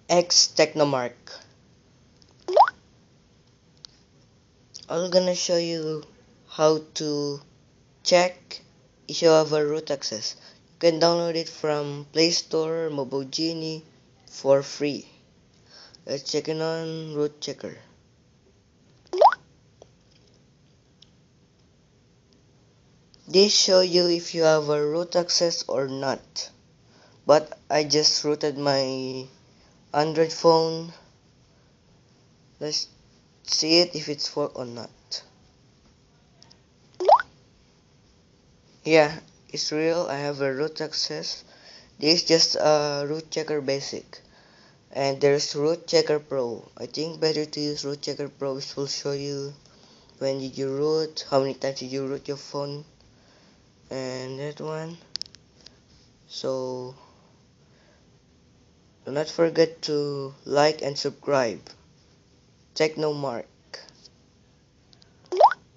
X Technomark. I'm gonna show you how to check if you have a root access. You can download it from Play Store, Mobile Genie for free. Let's check in on Root Checker. This show you if you have a root access or not. But I just rooted my Android phone. Let's see it if it's work or not. Yeah, it's real. I have a root access. This is just a root checker basic. And there's root checker pro. I think better to use root checker pro, which will show you when did you root, how many times did you root your phone, and that one. So do not forget to like and subscribe. Technomark.